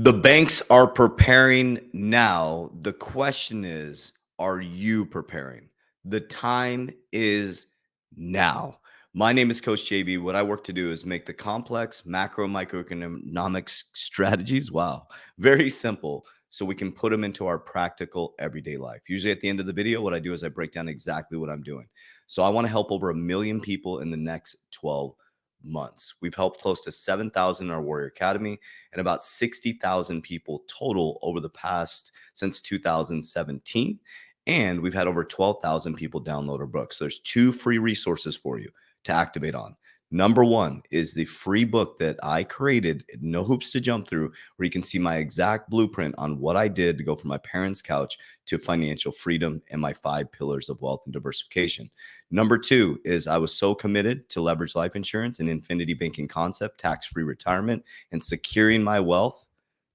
The banks are preparing now. The question is, are you preparing? The time is now. My name is Coach JB. What I work to do is make the complex macro microeconomic strategies, wow, very simple so we can put them into our practical everyday life. Usually at the end of the video, what I do is I break down exactly what I'm doing. So I want to help over 1 million people in the next 12 months. We've helped close to 7,000 in our Warrior Academy and about 60,000 people total over the past since 2017. And we've had over 12,000 people download our book. So there's 2 free resources for you to activate on. Number 1 is the free book that I created, no hoops to jump through, where you can see my exact blueprint on what I did to go from my parents' couch to financial freedom and my 5 pillars of wealth and diversification. Number 2 is I was so committed to leverage life insurance and infinity banking concept, tax-free retirement, and securing my wealth,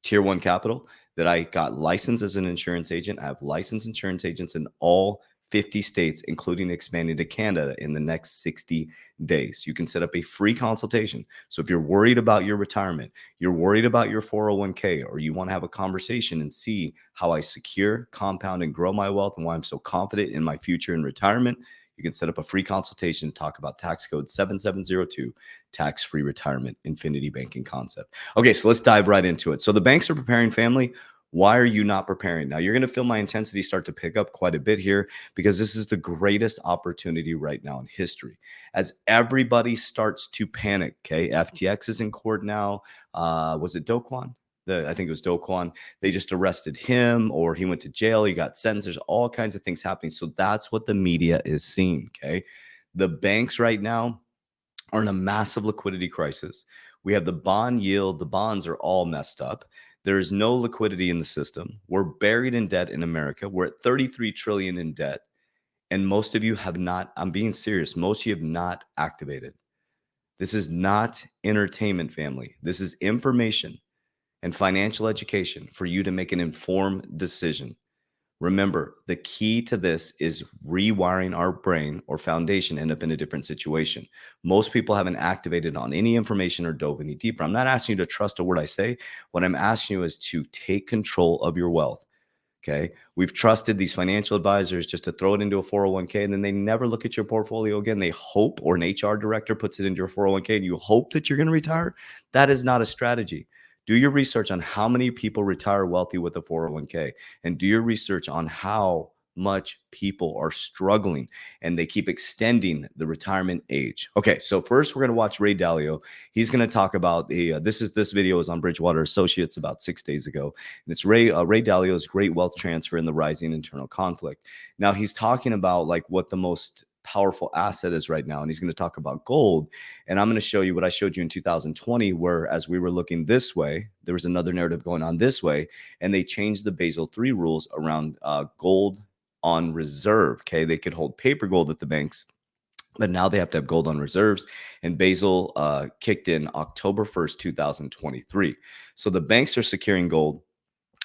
tier 1 capital, that I got licensed as an insurance agent. I have licensed insurance agents in all 50 states, including expanding to Canada in the next 60 days. You can set up a free consultation. So if you're worried about your retirement, you're worried about your 401k, or you want to have a conversation and see how I secure, compound, and grow my wealth and why I'm so confident in my future in retirement, you can set up a free consultation to talk about tax code 7702, tax-free retirement, infinity banking concept. Okay, so let's dive right into it. So the banks are preparing, family. Why are you not preparing? Now, you're going to feel my intensity start to pick up quite a bit here because this is the greatest opportunity right now in history. As everybody starts to panic, okay? FTX is in court now. Was it Do Kwon? I think it was Do Kwon. They just arrested him, or he went to jail. He got sentenced. There's all kinds of things happening. So that's what the media is seeing, okay? The banks right now are in a massive liquidity crisis. We have the bond yield. The bonds are all messed up. There is no liquidity in the system. We're buried in debt in America. We're at 33 trillion in debt. And most of you have not, I'm being serious, most of you have not activated. This is not entertainment, family. This is information and financial education for you to make an informed decision. Remember, the key to this is rewiring our brain or foundation, end up in a different situation. Most people haven't activated on any information or dove any deeper. I'm not asking you to trust a word I say. What I'm asking you is to take control of your wealth. Okay. We've trusted these financial advisors just to throw it into a 401k, and then they never look at your portfolio again. They hope, or an HR director puts it into your 401k and you hope that you're going to retire. That is not a strategy. Do your research on how many people retire wealthy with a 401k, and do your research on how much people are struggling and they keep extending the retirement age. Okay, so first we're going to watch Ray Dalio. He's going to talk about this video is on Bridgewater Associates about 6 days ago, and it's Ray Dalio's Great Wealth Transfer and the Rising Internal Conflict. Now he's talking about like what the most powerful asset is right now, and he's going to talk about gold. And I'm going to show you what I showed you in 2020, where as we were looking this way, there was another narrative going on this way, and they changed the Basel III rules around gold on reserve. Okay, they could hold paper gold at the banks, but now they have to have gold on reserves. And Basel kicked in October 1st, 2023. So the banks are securing gold,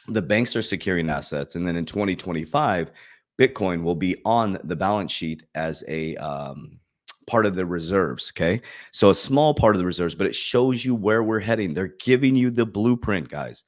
the banks are securing assets, and then in 2025, Bitcoin will be on the balance sheet as a part of the reserves. Okay. So a small part of the reserves, but it shows you where we're heading. They're giving you the blueprint, guys.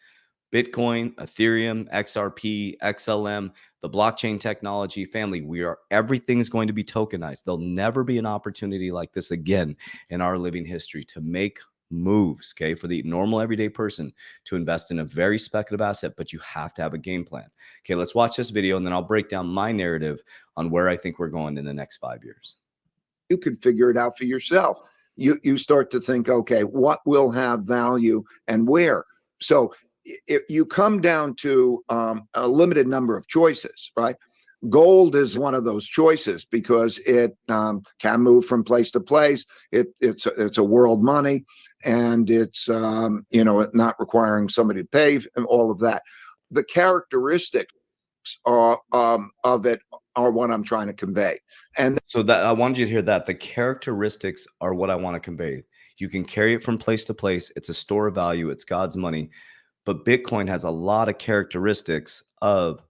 Bitcoin, Ethereum, XRP, XLM, the blockchain technology, family, everything's going to be tokenized. There'll never be an opportunity like this again in our living history to make moves, okay, for the normal everyday person to invest in a very speculative asset, but you have to have a game plan. Okay, let's watch this video, and then I'll break down my narrative on where I think we're going in the next 5 years. You can figure it out for yourself. You start to think, okay, what will have value and where? So if you come down to a limited number of choices, right? Gold is one of those choices because it can move from place to place. It's a world money, and it's not requiring somebody to pay, and all of that. The characteristics of it are what I'm trying to convey. And so that I wanted you to hear that the characteristics are what I want to convey. You can carry it from place to place. It's a store of value. It's God's money. But Bitcoin has a lot of characteristics of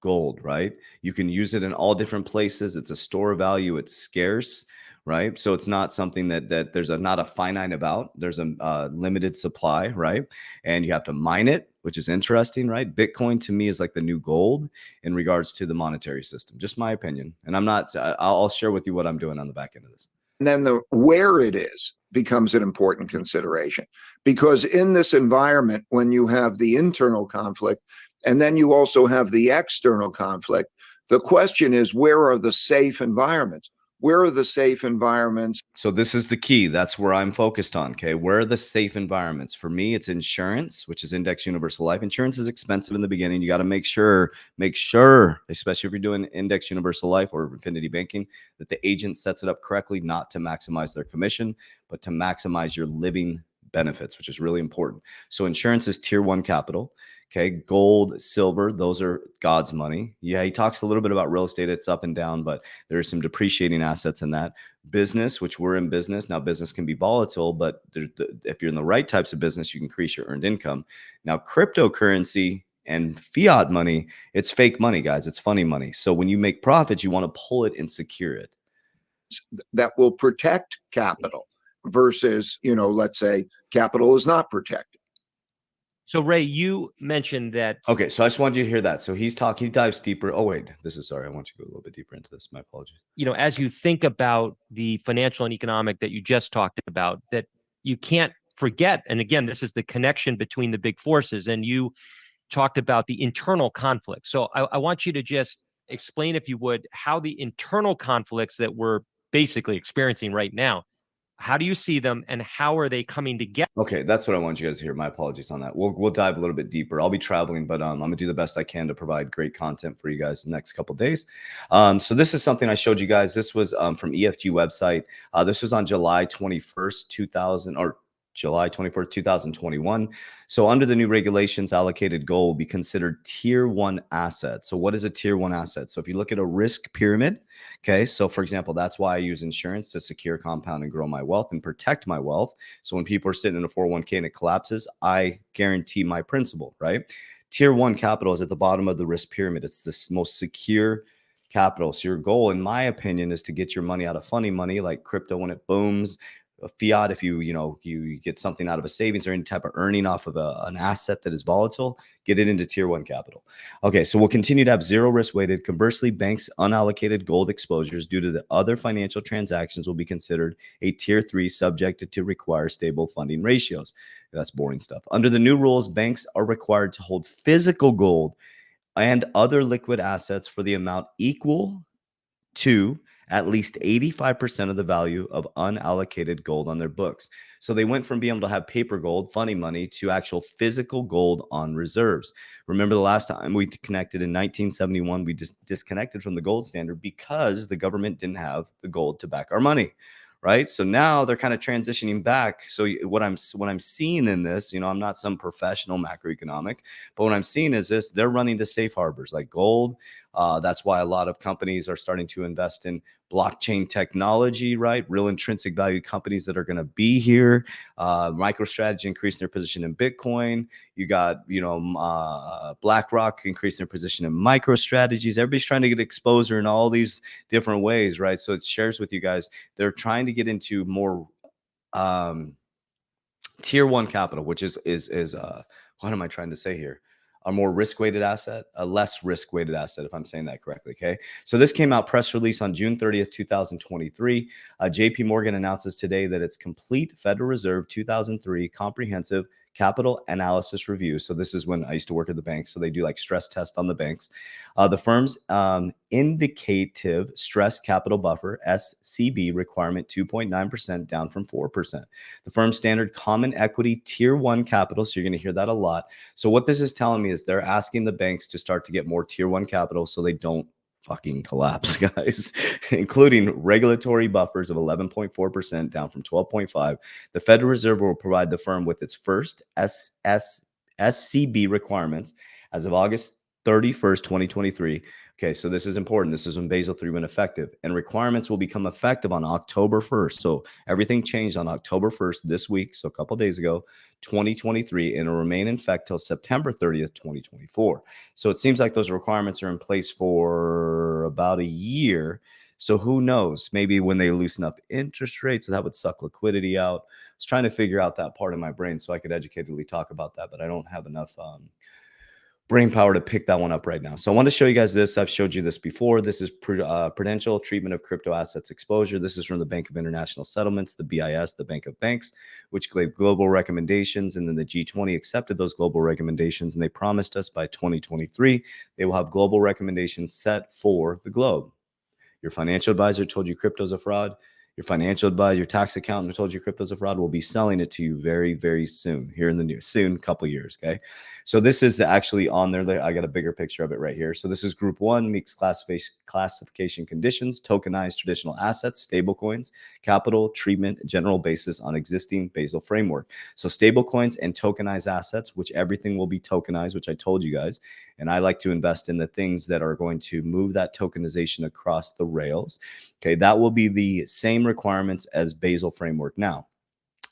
gold, right? You can use it in all different places. It's a store of value. It's scarce, right? So it's not something that there's not a finite about. There's a limited supply, right? And you have to mine it, which is interesting, right? Bitcoin to me is like the new gold in regards to the monetary system. Just my opinion, and I'm not. I'll share with you what I'm doing on the back end of this. And then the where it is becomes an important consideration, because in this environment, when you have the internal conflict and then you also have the external conflict, the question is, where are the safe environments? Where are the safe environments? So this is the key. That's where I'm focused on. Okay. Where are the safe environments? For me, it's insurance, which is index universal life. Insurance is expensive in the beginning. You got to make sure, especially if you're doing index universal life or infinity banking, that the agent sets it up correctly, not to maximize their commission, but to maximize your living benefits, which is really important. So insurance is tier one capital. Okay. Gold, silver, those are God's money. Yeah. He talks a little bit about real estate. It's up and down, but there's some depreciating assets in that. Business, which we're in business. Now, business can be volatile, but if you're in the right types of business, you can increase your earned income. Now, cryptocurrency and fiat money, it's fake money, guys. It's funny money. So when you make profits, you want to pull it and secure it. That will protect capital versus, let's say capital is not protected. So Ray, you mentioned that. Okay, so I just wanted you to hear that. So he dives deeper. Oh wait, sorry. I want you to go a little bit deeper into this. My apologies. As you think about the financial and economic that you just talked about, that you can't forget. And again, this is the connection between the big forces. And you talked about the internal conflict. So I want you to just explain, if you would, how the internal conflicts that we're basically experiencing right now, how do you see them and how are they coming together? Okay, that's what I want you guys to hear. My apologies on that. We'll dive a little bit deeper. I'll be traveling, but I'm gonna do the best I can to provide great content for you guys the next couple of days. So this is something I showed you guys. This was from EFG website. This was on July 21st, 2021. So under the new regulations, allocated gold will be considered tier one asset. So what is a tier one asset? So if you look at a risk pyramid, okay, so for example, that's why I use insurance to secure, compound, and grow my wealth and protect my wealth. So when people are sitting in a 401k and it collapses, I guarantee my principal, right? Tier one capital is at the bottom of the risk pyramid. It's the most secure capital. So your goal, in my opinion, is to get your money out of funny money like crypto when it booms, fiat if you get something out of a savings or any type of earning off of an asset that is volatile, get it into tier one capital. Okay, so we'll continue to have zero risk weighted. Conversely, banks unallocated gold exposures due to the other financial transactions will be considered a tier three, subjected to require stable funding ratios. That's boring stuff. Under the new rules, banks are required to hold physical gold and other liquid assets for the amount equal to at least 85% of the value of unallocated gold on their books. So they went from being able to have paper gold, funny money, to actual physical gold on reserves. Remember the last time we connected in 1971, we just disconnected from the gold standard because the government didn't have the gold to back our money. Right. So now they're kind of transitioning back. So what I'm seeing in this, I'm not some professional macroeconomic, but what I'm seeing is this: they're running to safe harbors like gold. That's why a lot of companies are starting to invest in blockchain technology, right? Real intrinsic value companies that are going to be here. MicroStrategy increasing their position in Bitcoin. You got, BlackRock increasing their position in MicroStrategies. Everybody's trying to get exposure in all these different ways, right? So it shares with you guys. They're trying to get into more tier one capital, which is what am I trying to say here? A more risk-weighted asset, a less risk-weighted asset, if I'm saying that correctly, okay? So this came out, press release on June 30th, 2023. JP Morgan announces today that its complete Federal Reserve 2003 comprehensive capital analysis review. So this is when I used to work at the bank. So they do like stress test on the banks. The firm's indicative stress capital buffer, SCB requirement 2.9% down from 4%. The firm's standard common equity tier one capital. So you're going to hear that a lot. So what this is telling me is they're asking the banks to start to get more tier one capital so they don't fucking collapse, guys, including regulatory buffers of 11.4% down from 12.5. The Federal Reserve will provide the firm with its first SCB requirements as of August 31st, 2023. Okay, so this is important. This is when Basel III went effective, and requirements will become effective on October 1st. So everything changed on October 1st this week, so a couple of days ago, 2023, and will remain in effect till September 30th, 2024. So it seems like those requirements are in place for about a year. So who knows? Maybe when they loosen up interest rates, that would suck liquidity out. I was trying to figure out that part of my brain so I could educatedly talk about that, but I don't have enough brain power to pick that one up right now. So I want to show you guys this. I've showed you this before. This is Prudential Treatment of Crypto Assets Exposure. This is from the Bank of International Settlements, the BIS, the Bank of Banks, which gave global recommendations. And then the G20 accepted those global recommendations. And they promised us by 2023, they will have global recommendations set for the globe. Your financial advisor told you crypto's a fraud. Your financial advisor, your tax accountant who told you crypto's a fraud will be selling it to you very, very soon, here in the news, soon, couple years, okay? So this is actually on there. I got a bigger picture of it right here. So this is group one, meets classification conditions, tokenized traditional assets, stablecoins, capital, treatment, general basis on existing Basel framework. So stablecoins and tokenized assets, which everything will be tokenized, which I told you guys. And I like to invest in the things that are going to move that tokenization across the rails. Okay, that will be the same requirements as Basel framework now.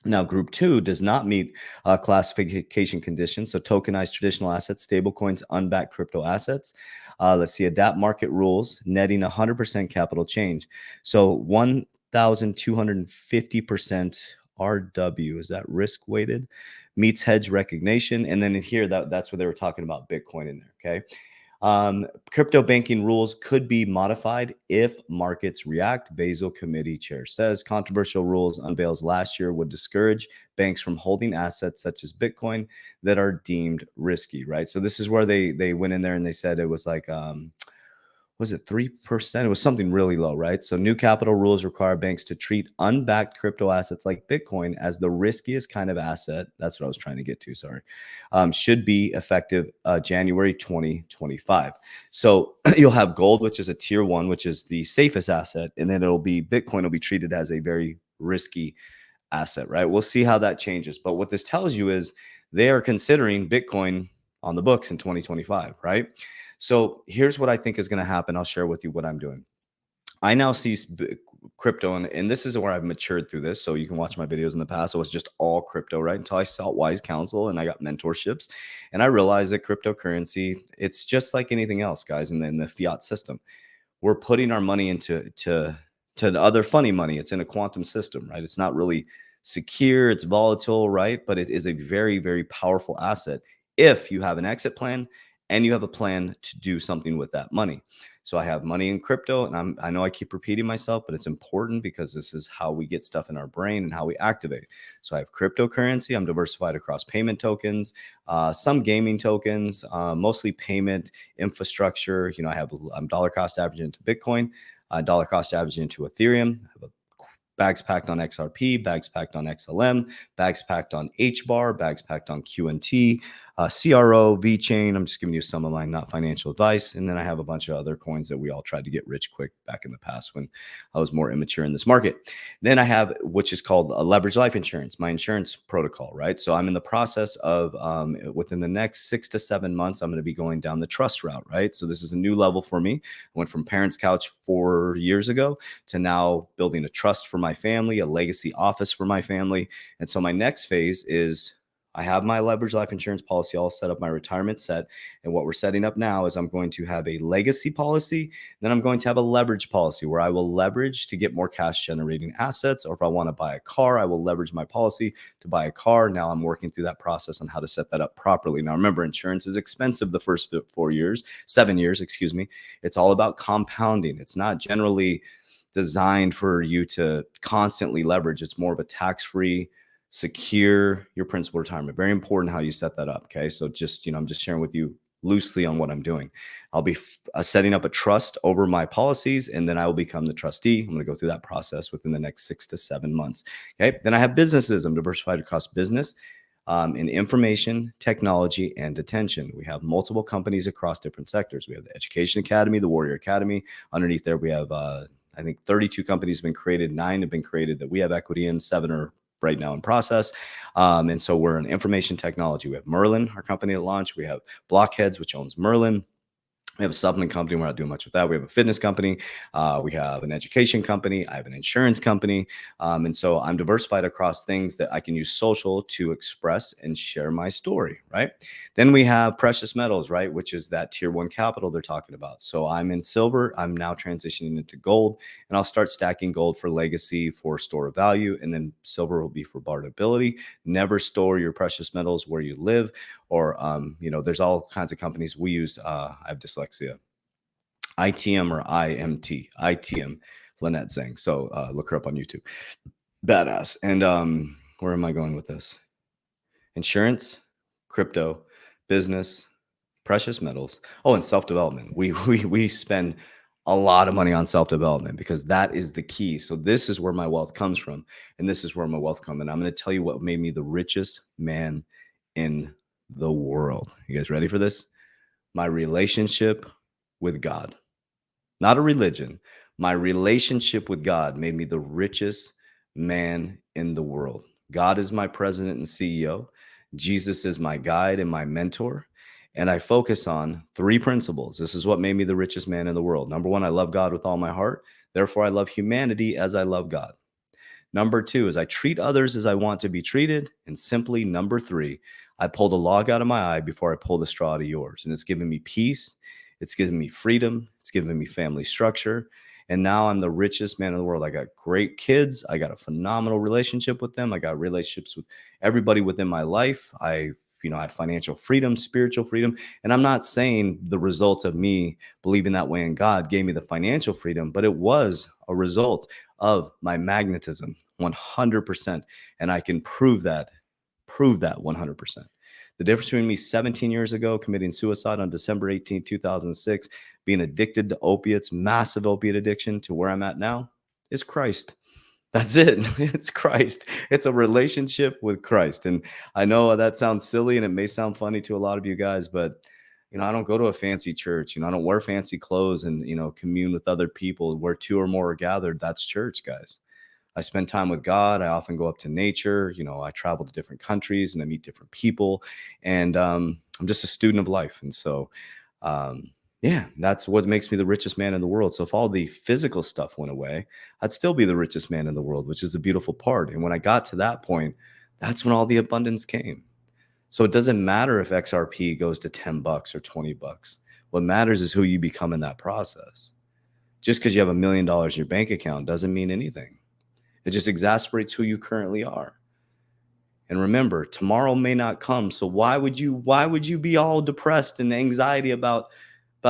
Now, group two does not meet classification conditions. So tokenized traditional assets, stablecoins, unbacked crypto assets. Let's see, adapt market rules, netting 100% capital change. So 1,250% RW, is that risk weighted? Meets hedge recognition. And then in here, that's where they were talking about Bitcoin in there, okay? Crypto banking rules could be modified if markets react. Basel Committee Chair says controversial rules unveils last year would discourage banks from holding assets such as Bitcoin that are deemed risky, right? So this is where they went in there and they said it was like was it 3%? It was something really low, right? So new capital rules require banks to treat unbacked crypto assets like Bitcoin as the riskiest kind of asset. That's what I was trying to get to, sorry. Should be effective January 2025. So you'll have gold, which is a tier one, which is the safest asset. And then it'll be Bitcoin will be treated as a very risky asset, right? We'll see how that changes. But what this tells you is they are considering Bitcoin on the books in 2025, right? So here's what I think is going to happen. I'll share with you what I'm doing. I now see crypto, and this is where I've matured through this. So you can watch my videos in the past. It was just all crypto, right? Until I sought wise counsel and I got mentorships. And I realized that cryptocurrency, it's just like anything else, guys, in the fiat system. We're putting our money into other funny money. It's in a quantum system, right? It's not really secure, it's volatile, right? But it is a very, very powerful asset if you have an exit plan and you have a plan to do something with that money. So I have money in crypto, and I know I keep repeating myself, but it's important because this is how we get stuff in our brain and how we activate. So I have cryptocurrency. I'm diversified across payment tokens, some gaming tokens, mostly payment infrastructure. You know, I'm dollar cost averaging into Bitcoin, dollar cost averaging into Ethereum. I have a bags packed on XRP, bags packed on XLM, bags packed on HBAR, bags packed on QNT, CRO, VeChain. I'm just giving you some of mine, not financial advice. And then I have a bunch of other coins that we all tried to get rich quick back in the past when I was more immature in this market. Then I have, which is called a leverage life insurance, my insurance protocol, right? So I'm in the process of, within the next 6 to 7 months, I'm going to be going down the trust route, right? So this is a new level for me. I went from parents' couch 4 years ago to now building a trust for my family, a legacy office for my family. And so my next phase is I have my leverage life insurance policy all set up, my retirement set. And what we're setting up now is I'm going to have a legacy policy. Then I'm going to have a leverage policy where I will leverage to get more cash generating assets. Or if I want to buy a car, I will leverage my policy to buy a car. Now I'm working through that process on how to set that up properly. Now, remember, insurance is expensive the first 7 years, excuse me. It's all about compounding. It's not generally designed for you to constantly leverage. It's more of a tax-free, secure your principal retirement. Very important how you set that up. Okay. So just, I'm just sharing with you loosely on what I'm doing. I'll be setting up a trust over my policies, and then I will become the trustee. I'm going to go through that process within the next 6 to 7 months. Okay. Then I have businesses. I'm diversified across business, in information, technology, and detention. We have multiple companies across different sectors. We have the Education Academy, the Warrior Academy. Underneath there, we have, I think 32 companies have been created, 9 have been created that we have equity in, 7 are right now in process. And so we're in information technology. We have Merlin, our company at launch. We have Blockheads, which owns Merlin. We have a supplement company. We're not doing much with that. We have a fitness company. We have an education company. I have an insurance company. And so I'm diversified across things that I can use social to express and share my story, right? Then we have precious metals, right? Which is that tier one capital they're talking about. So I'm in silver. I'm now transitioning into gold, and I'll start stacking gold for legacy, for store of value. And then silver will be for barterability. Never store your precious metals where you live, or there's all kinds of companies we use. I have dyslexia. ITM or IMT, ITM, Lynette Zhang. So look her up on YouTube. Badass. And where am I going with this? Insurance, crypto, business, precious metals. Oh, and self-development. We spend a lot of money on self-development because that is the key. So this is where my wealth comes from, and this is where my wealth comes. And I'm going to tell you what made me the richest man in the world. You guys ready for this? My relationship with God. Not a religion. My relationship with God made me the richest man in the world. God is my president and CEO. Jesus is my guide and my mentor. And I focus on three principles. This is what made me the richest man in the world. Number one, I love God with all my heart. Therefore, I love humanity as I love God. Number two is I treat others as I want to be treated. And simply number three, I pull the log out of my eye before I pull the straw out of yours. And it's given me peace. It's given me freedom. It's given me family structure. And now I'm the richest man in the world. I got great kids. I got a phenomenal relationship with them. I got relationships with everybody within my life. I have financial freedom, spiritual freedom. And I'm not saying the result of me believing that way in God gave me the financial freedom, but it was a result of my magnetism 100%. And I can prove that 100%. The difference between me 17 years ago committing suicide on December 18, 2006, being addicted to opiates, massive opiate addiction, to where I'm at now is Christ. That's it. It's Christ. It's a relationship with Christ. And I know that sounds silly and it may sound funny to a lot of you guys, but I don't go to a fancy church. I don't wear fancy clothes and, commune with other people. Where two or more are gathered, that's church, guys. I spend time with God. I often go up to nature. I travel to different countries and I meet different people. And I'm just a student of life. And so, that's what makes me the richest man in the world. So if all the physical stuff went away, I'd still be the richest man in the world, which is the beautiful part. And when I got to that point, that's when all the abundance came. So it doesn't matter if XRP goes to $10 or $20. What matters is who you become in that process. Just because you have $1 million in your bank account doesn't mean anything. It just exasperates who you currently are. And remember, tomorrow may not come. So why would you be all depressed and anxiety about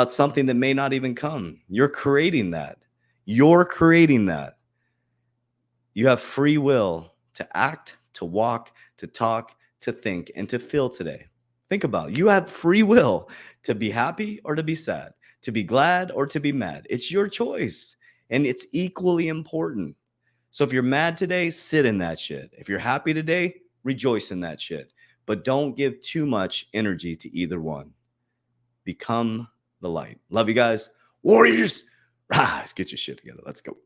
something that may not even come? You're creating that. You have free will to act, to walk, to talk, to think, and to feel today. Think about it. You have free will to be happy or to be sad, to be glad or to be mad. It's your choice. And it's equally important. So if you're mad today, sit in that shit. If you're happy today, rejoice in that shit. But don't give too much energy to either one. Become the light. Love you guys. Warriors, rise. Get your shit together. Let's go.